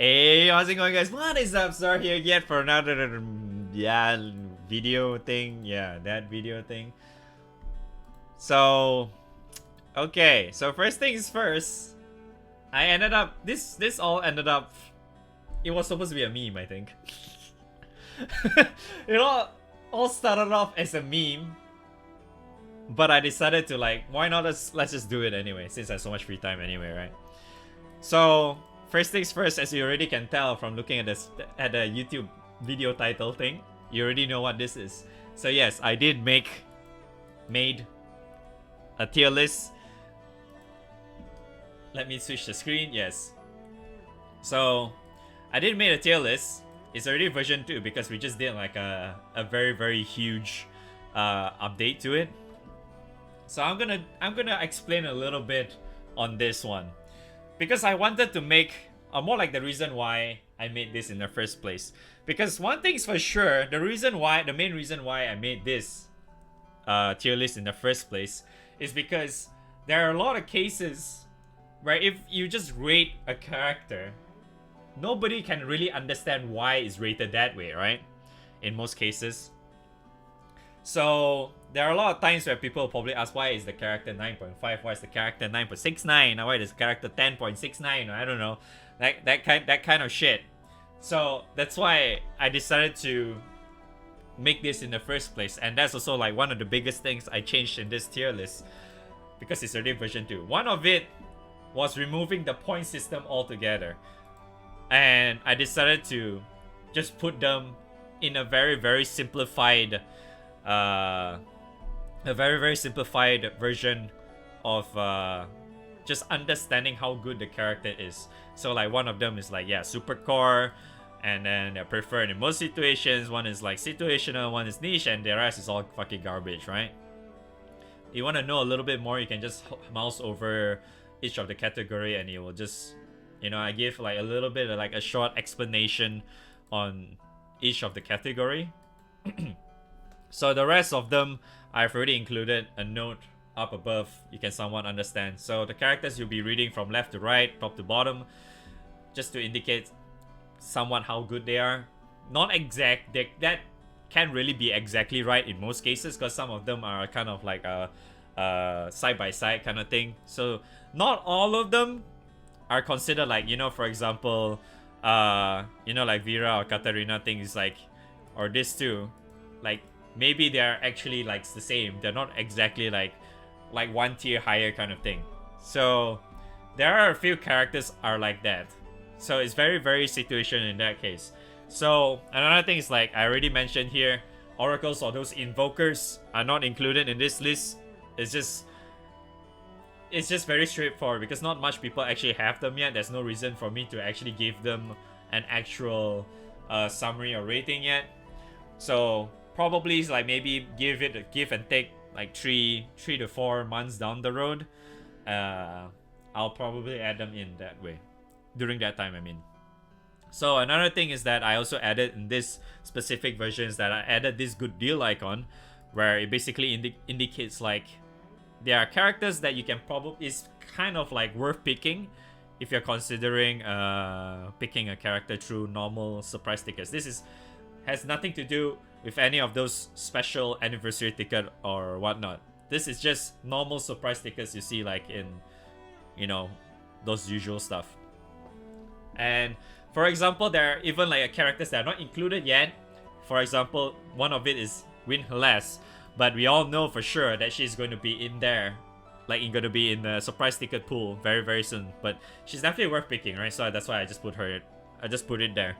Hey, how's it going, guys? What is up? Star here again for another video thing. Yeah, that video thing. So, okay. So first things first, I ended up this all ended up. It was supposed to be a meme, I think. It all started off as a meme, but I decided to like, why not? Let's just do it anyway, since I have so much free time anyway, right? So first things first, as you already can tell from looking at the YouTube video title thing, you already know what this is. So yes, I did made a tier list. Let me switch the screen. Yes. So I did make a tier list. It's already version 2 because we just did like a very huge update to it. So I'm gonna explain a little bit on this one, because I wanted to make more like the reason why I made this in the first place. Because one thing's for sure, the main reason why I made this tier list in the first place is because there are a lot of cases where if you just rate a character, nobody can really understand why it's rated that way, right? In most cases. So there are a lot of times where people probably ask, why is the character 9.5? Why is the character 9.69? Or why is the character 10.69? I don't know, that kind of shit. So that's why I decided to make this in the first place, and that's also like one of the biggest things I changed in this tier list, because it's already version 2. One of it was removing the point system altogether, and I decided to just put them in a very simplified version of just understanding how good the character is. So like one of them is like, yeah, super core, and then they're preferred in most situations. One is like situational, one is niche, and the rest is all fucking garbage, right? You want to know a little bit more, you can just mouse over each of the category and it will just, I give like a little bit of like a short explanation on each of the category. So the rest of them, I've already included a note up above, you can somewhat understand. So the characters you'll be reading from left to right, top to bottom, just to indicate somewhat how good they are. Not exact, that can't really be exactly right in most cases, because some of them are kind of like a side by side kind of thing. So not all of them are considered like, for example, like Vera or Katarina things like, or this too, like maybe they're actually like the same. They're not exactly like one tier higher kind of thing. So there are a few characters are like that. So it's very situational in that case. So another thing is, like I already mentioned here, oracles or those invokers are not included in this list. It's just very straightforward because not much people actually have them yet. There's no reason for me to actually give them an actual summary or rating yet. So probably it's like maybe give it a give and take, like 3 to 4 months down the road. I'll probably add them in that way. During that time, I mean. So another thing is that I also added in this specific version is that I added this good deal icon, where it basically indicates like there are characters that you can probably is kind of like worth picking if you're considering picking a character through normal surprise tickets. This has nothing to do with any of those special anniversary ticket or whatnot. This is just normal surprise tickets you see like in, those usual stuff. And for example, there are even like characters that are not included yet. For example, one of it is Win Helas, but we all know for sure that she's going to be in there, like going to be in the surprise ticket pool very soon. But she's definitely worth picking, right? So that's why I just put it there.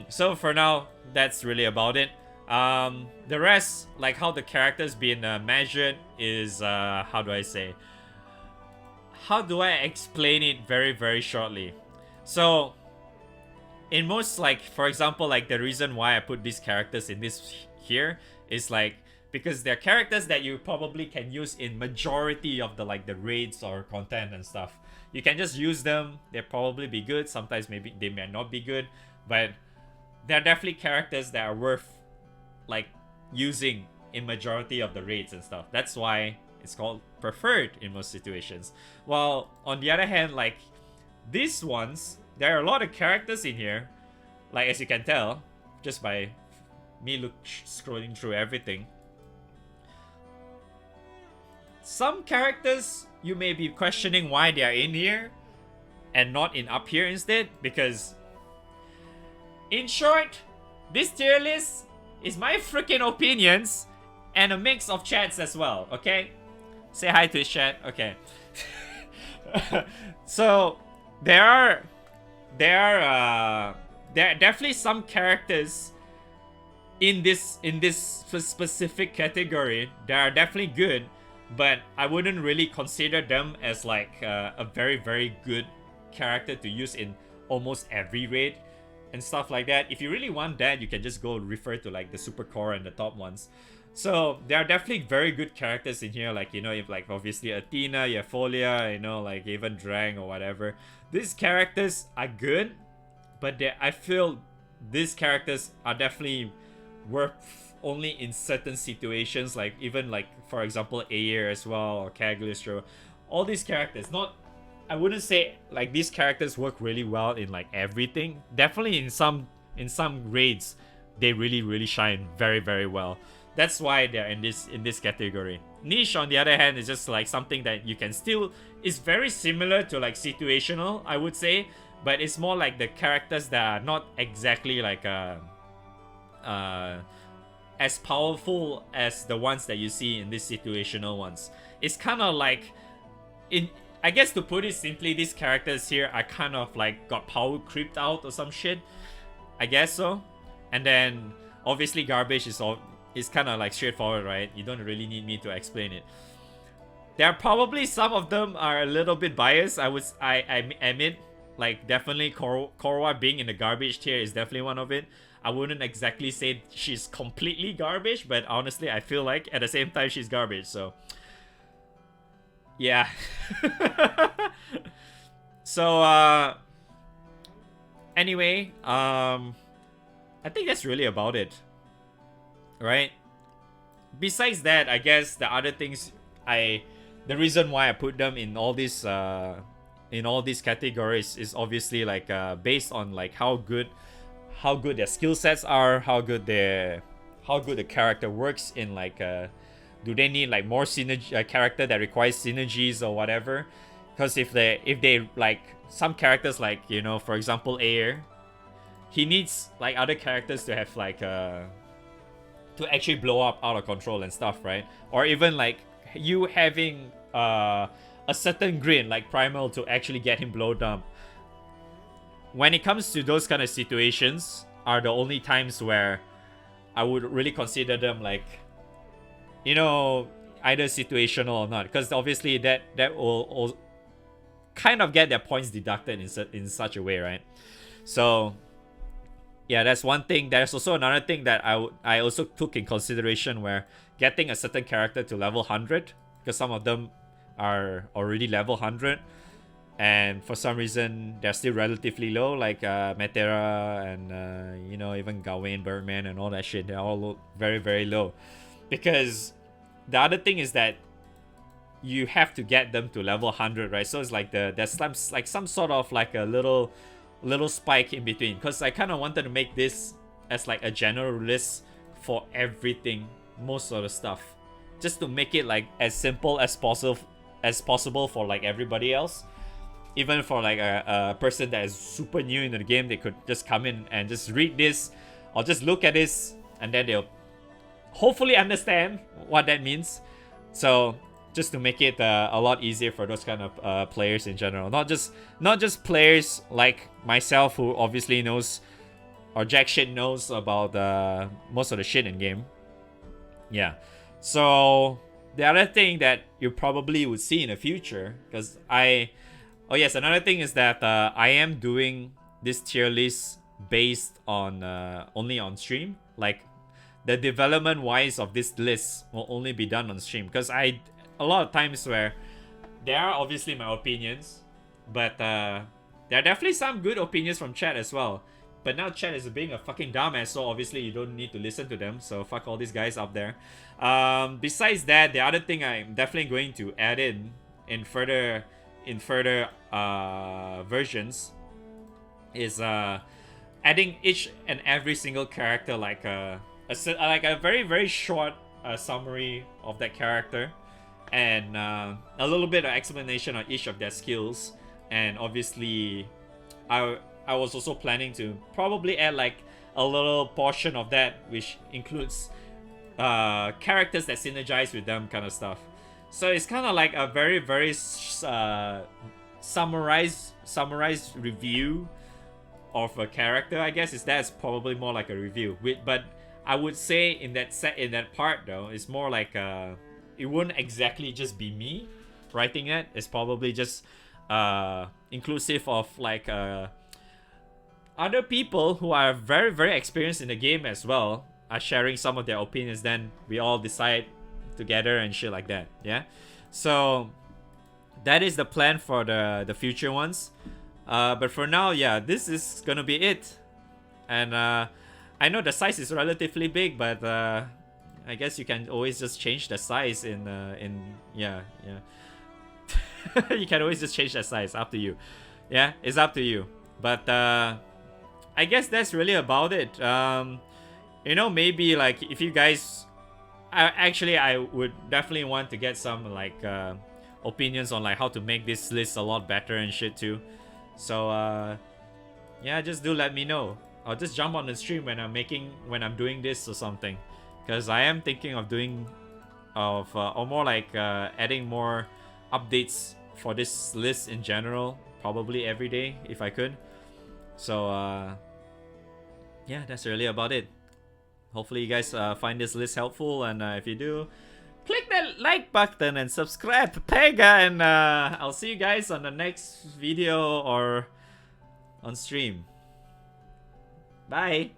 So for now, that's really about it. The rest, like how the characters being measured, is how do I explain it very shortly? So in most, like for example, like the reason why I put these characters in this here is like because they're characters that you probably can use in majority of the like the raids or content and stuff. You can just use them, they'll probably be good. Sometimes maybe they may not be good, but they're definitely characters that are worth like using in majority of the raids and stuff. That's why it's called preferred in most situations. While on the other hand, like these ones there are a lot of characters in here, like as you can tell, just by me scrolling through everything. Some characters you may be questioning why they are in here and not in up here instead, because in short, this tier list is my freaking opinions and a mix of chats as well, okay? Say hi to his chat, okay. So there are definitely some characters in this specific category that are definitely good, but I wouldn't really consider them as like a very, very good character to use in almost every raid and stuff like that. If you really want that, you can just go refer to like the super core and the top ones. So there are definitely very good characters in here, like, you know, if like obviously Athena, you have Folia, you know, like even Drang or whatever. These characters are good, but I feel these characters are definitely worth only in certain situations, like even like for example Ayer as well, or Cagliostro. All these characters, not, I wouldn't say like these characters work really well in like everything. Definitely in some raids they really shine very, very well. That's why they're in this category. Niche, on the other hand, is just like something that you can still, is very similar to like Situational, I would say, but it's more like the characters that are not exactly like as powerful as the ones that you see in these Situational ones. It's kind of like, I guess to put it simply, these characters here are kind of like got power creeped out or some shit. I guess so. And then obviously Garbage is kind of like straightforward, right? You don't really need me to explain it. There are probably some of them are a little bit biased. I admit, like definitely Korwa being in the garbage tier is definitely one of it. I wouldn't exactly say she's completely garbage, but honestly I feel like at the same time she's garbage, so yeah. So anyway, I think that's really about it, right? Besides that, I guess the other things, the reason why I put them in all these categories is obviously like based on like how good their skill sets are, how good the character works in like do they need like more synergy, a character that requires synergies or whatever. Because if they like some characters, like, you know, for example Ayer, he needs like other characters to have like to actually blow up out of control and stuff, right? Or even like you having a certain grid like Primal to actually get him blown up. When it comes to those kind of situations are the only times where I would really consider them like, you know, either situational or not, because obviously that will kind of get their points deducted in such a way, right? So yeah, that's one thing. There's also another thing that I also took in consideration, where getting a certain character to level 100, because some of them are already level 100, and for some reason they're still relatively low, like Metera and you know, even Gawain, Birdman, and all that shit. They're all very, very low, because the other thing is that you have to get them to level 100, right? So it's like there's some sort of like a little spike in between, because I kind of wanted to make this as like a general list for everything, most of the stuff, just to make it like as simple as possible for like everybody else. Even for like a person that is super new in the game, they could just come in and just read this or just look at this, and then they'll hopefully understand what that means. So just to make it a lot easier for those kind of players in general, not just players like myself, who obviously knows, or jack shit knows about most of the shit in game. Yeah. So the other thing that you probably would see in the future, because oh yes, another thing is that I am doing this tier list based on only on stream. Like the development wise of this list will only be done on stream, because a lot of times where there are obviously my opinions, but there are definitely some good opinions from chat as well. But now chat is being a fucking dumbass, so obviously you don't need to listen to them. So fuck all these guys up there. Besides that, the other thing I'm definitely going to add in further versions is adding each and every single character like a very very short summary of that character, and a little bit of explanation on each of their skills. And obviously, I was also planning to probably add like a little portion of that, which includes characters that synergize with them, kind of stuff. So it's kind of like a very very summarized review of a character. I guess that's probably more like a review. But I would say in that part though, it's more like it wouldn't exactly just be me writing it. It's probably just inclusive of like other people who are very very experienced in the game as well are sharing some of their opinions. Then we all decide together and shit like that. Yeah. So that is the plan for the future ones. But for now, yeah, this is gonna be it. And I know the size is relatively big, but I guess you can always just change the size in yeah. You can always just change the size. Up to you. Yeah, it's up to you. But I guess that's really about it. You know, maybe like if you guys, I would definitely want to get some like opinions on like how to make this list a lot better and shit too. So yeah, just do let me know. I'll just jump on the stream when I'm doing this or something, because I am thinking of doing or more like adding more updates for this list in general, probably every day if I could. So yeah, that's really about it. Hopefully you guys find this list helpful, and if you do, click that like button and subscribe, Pega, and I'll see you guys on the next video or on stream. Bye.